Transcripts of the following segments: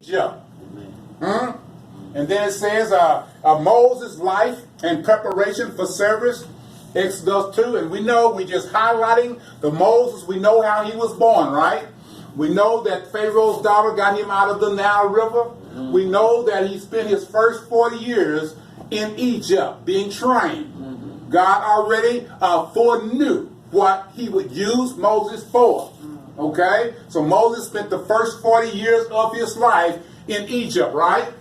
Egypt. And then it says Moses' life and preparation for service, Exodus 2. And we know, we just highlighting the Moses, we know how he was born, right? We know that Pharaoh's daughter got him out of the Nile River. We know that he spent his first 40 years in Egypt being trained. God already foreknew what he would use Moses for. Okay? So Moses spent the first 40 years of his life in Egypt, right?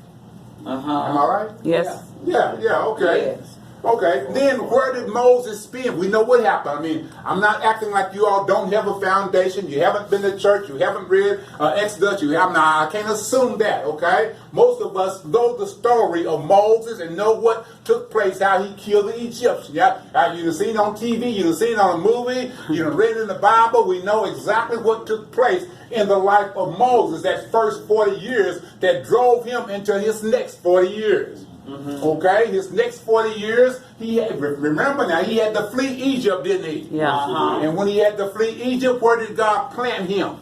Am I right? Yes. Yeah, okay. Yes. Okay, then where did Moses spend? We know what happened. I mean, I'm not acting like you all don't have a foundation. You haven't been to church. You haven't read Exodus. You have not. I can't assume that, okay? Most of us know the story of Moses and know what took place, how he killed the Egyptians. Yeah, you've seen it on TV. You've seen it on a movie. You've read it in the Bible. We know exactly what took place in the life of Moses, that first 40 years that drove him into his next 40 years. Okay, his next 40 years, he had, remember now, he had to flee Egypt, didn't he? Yeah. And when he had to flee Egypt, where did God plant him?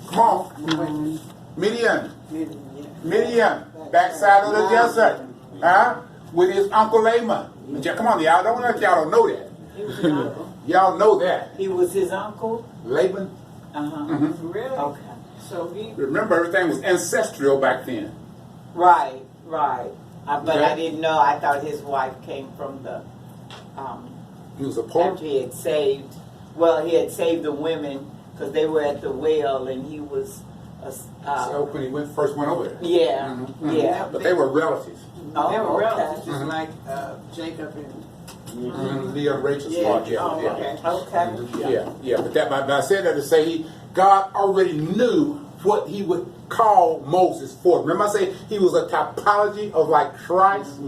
Come on. Midian, backside of the desert. With his uncle Laban. Come on, y'all don't know that. Y'all know that. He was his uncle? Laban. Really? Okay. So he... Remember, everything was ancestral back then. Right. But Okay. I didn't know. I thought his wife came from the... He was a poor. After he had saved... Well, he had saved the women because they were at the well and he was... So when he first went over there. Yeah. Yeah. But they were relatives. Oh, They were okay. relatives, just like Jacob and Leah and Rachel's part, Okay. Yeah. But I said that to say God already knew what he would call Moses for. Remember I said he was a typology of like Christ?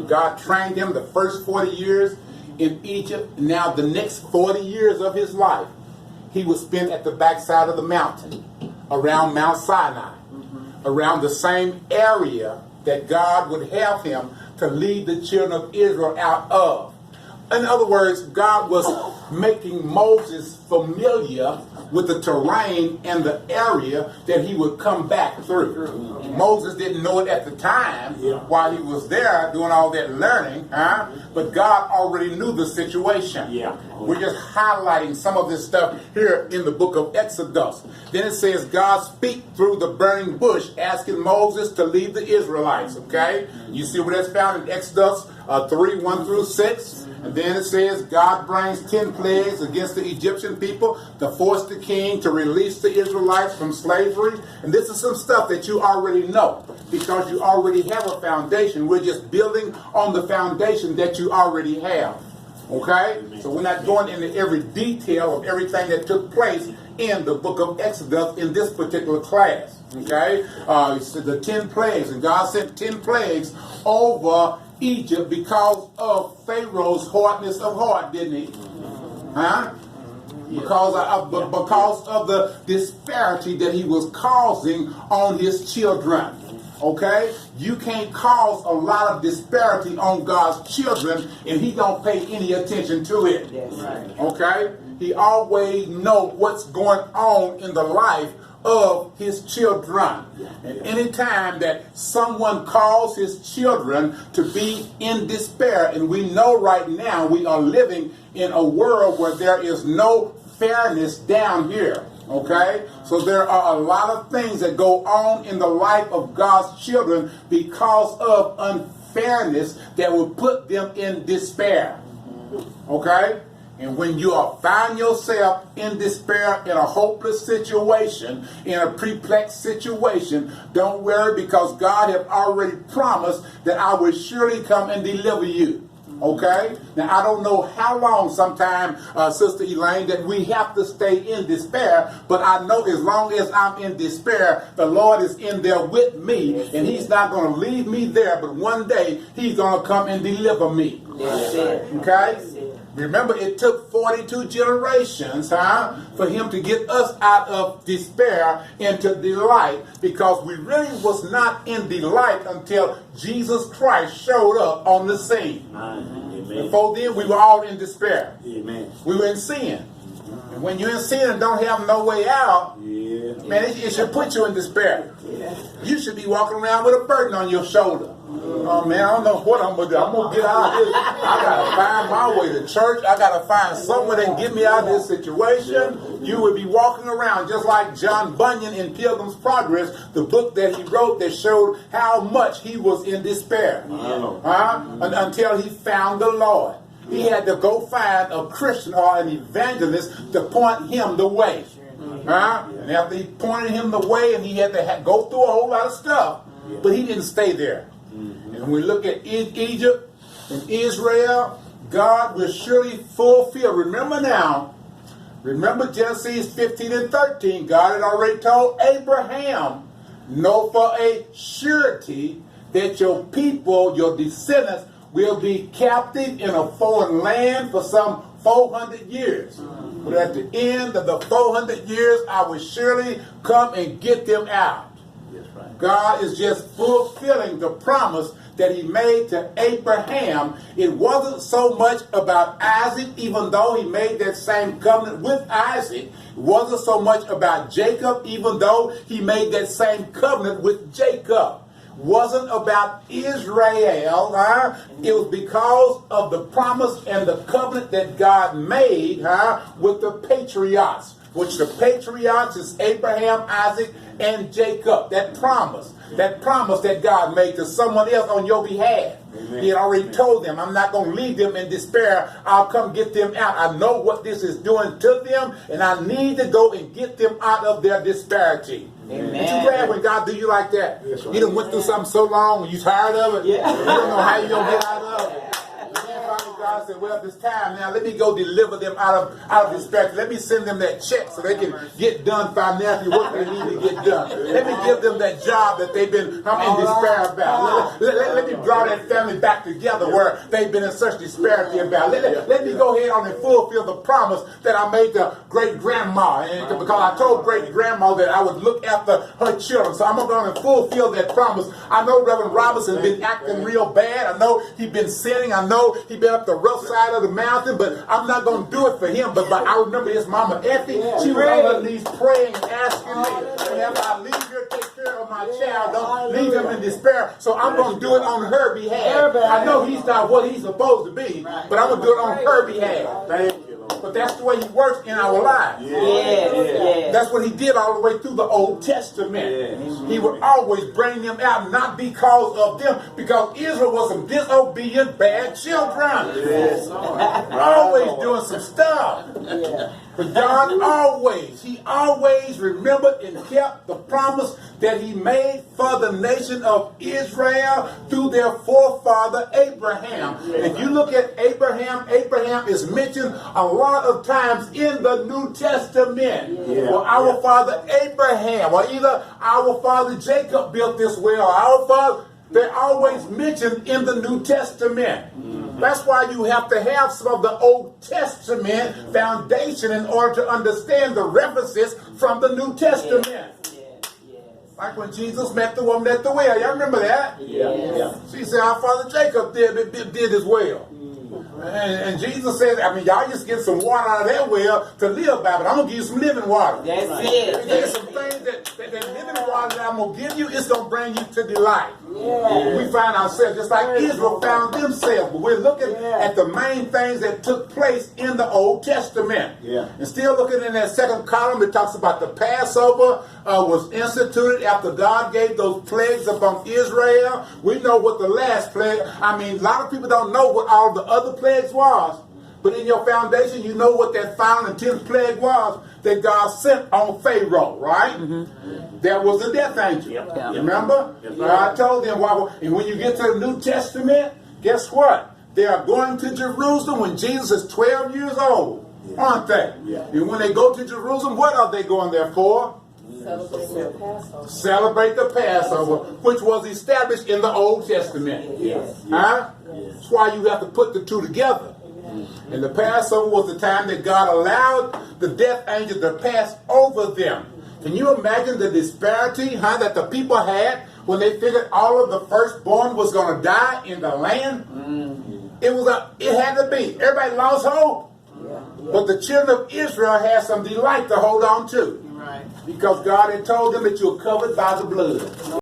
God trained him the first 40 years in Egypt. Now the next 40 years of his life, he would spend at the backside of the mountain, around Mount Sinai, around the same area that God would have him to lead the children of Israel out of. In other words, God was making Moses familiar with the terrain and the area that he would come back through. Moses didn't know it at the time while he was there doing all that learning, but God already knew the situation. We're just highlighting some of this stuff here in the book of Exodus. Then it says God speak through the burning bush, asking Moses to lead the Israelites. Okay, you see where that's found in Exodus 3:1-6. And then it says God brings 10 plagues against the Egyptian people to force the king to release the Israelites from slavery. And this is some stuff that you already know because you already have a foundation. We're just building on the foundation that you already have. Okay? So we're not going into every detail of everything that took place in the book of Exodus in this particular class. Okay? The 10 plagues. And God sent 10 plagues over Egypt because of Pharaoh's hardness of heart, didn't he? Because of the disparity that he was causing on his children. Okay? You can't cause a lot of disparity on God's children and he don't pay any attention to it. Okay? He always knows what's going on in the life of his children. And any time that someone calls his children to be in despair, and we know right now we are living in a world where there is no fairness down here. Okay? So there are a lot of things that go on in the life of God's children because of unfairness that will put them in despair. Okay? And when you find yourself in despair, in a hopeless situation, in a perplexed situation, don't worry because God has already promised that I will surely come and deliver you. Okay? Now, I don't know how long sometime, Sister Elaine, that we have to stay in despair, but I know as long as I'm in despair, the Lord is in there with me, and he's not going to leave me there, but one day he's going to come and deliver me. Okay? Remember, it took 42 generations, for him to get us out of despair into delight, because we really was not in delight until Jesus Christ showed up on the scene. Amen. Before then, we were all in despair. Amen. We were in sin. And when you're in sin and don't have no way out, Man, it should put you in despair. You should be walking around with a burden on your shoulder. Oh man, I don't know what I'm gonna do. I'm gonna get out of this. I gotta find my way to church. I gotta find someone that can get me out of this situation. You would be walking around just like John Bunyan in Pilgrim's Progress, the book that he wrote that showed how much he was in despair. Until he found the Lord. He had to go find a Christian or an evangelist to point him the way. And after he pointed him the way, and he had to go through a whole lot of stuff, but he didn't stay there. And when we look at Egypt and Israel, God will surely fulfill. Remember now, remember Genesis 15 and 13, God had already told Abraham, know for a surety that your people, your descendants, will be captive in a foreign land for some 400 years. But at the end of the 400 years, I will surely come and get them out. God is just fulfilling the promise that he made to Abraham. It wasn't so much about Isaac, even though he made that same covenant with Isaac. It wasn't so much about Jacob, even though he made that same covenant with Jacob. Wasn't about Israel. It was because of the promise and the covenant that God made with the patriarchs, which the patriarchs is Abraham, Isaac, and Jacob. That promise that God made to someone else on your behalf. Amen. He had already told them, I'm not going to leave them in despair. I'll come get them out. I know what this is doing to them, and I need to go and get them out of their disparity. Amen. Ain't you glad when God do you like that? Yes, right. You done went through something so long when you tired of it. Yeah. You don't know how you're going to get out of it. God said, well, it's time now. Let me go deliver them out of despair. Let me send them that check so they can get done financially what they need to get done. Let me give them that job that they've been in despair about. Let me draw that family back together where they've been in such disparity about. Let me go ahead on and fulfill the promise that I made to great-grandma. And because I told great-grandma that I would look after her children. So I'm going to fulfill that promise. I know Reverend Robinson been acting real bad. I know he's been sinning. I know he's been up the rough side of the mountain, but I'm not going to do it for him. But I remember his mama Effie, she was on her knees praying and asking me, whenever I leave here, take care of my child. Don't leave him in despair. So I'm going to do it on her behalf. I know he's not what he's supposed to be, but I'm going to do it on her behalf. Thank you. But that's the way he works in our lives. That's what he did all the way through the Old Testament. He would always bring them out, not because of them, because Israel was some disobedient, bad children. Always doing some stuff. But God always remembered and kept the promise that he made for the nation of Israel through their forefather Abraham. And if you look at Abraham, Abraham is mentioned a lot of times in the New Testament. Well, our father Abraham, or either our father Jacob built this well, or our father, they're always mentioned in the New Testament. That's why you have to have some of the Old Testament foundation in order to understand the references from the New Testament. Like when Jesus met the woman at the well. Y'all remember that? She said, our father Jacob did as well. And Jesus said, I mean, y'all just get some water out of that well to live by, but I'm going to give you some living water. That's it. There's some things that living water that I'm going to give you, it's going to bring you to delight. We find ourselves just like Israel found themselves. But we're looking at the main things that took place in the Old Testament. And still looking in that second column, it talks about the Passover was instituted after God gave those plagues upon Israel. We know what the last plague, I mean, a lot of people don't know what all the other plagues was. But in your foundation, you know what that final and 10th plague was that God sent on Pharaoh, right? There was a death angel. Remember? God told them, and when you get to the New Testament, guess what? They are going to Jerusalem when Jesus is 12 years old, aren't they? And when they go to Jerusalem, what are they going there for? Celebrate the Passover, which was established in the Old Testament. That's why you have to put the two together. And the Passover was the time that God allowed the death angel to pass over them. Can you imagine the disparity that the people had when they figured all of the firstborn was going to die in the land? It had to be. Everybody lost hope. But the children of Israel had some delight to hold on to. Because God had told them that you're covered by the blood.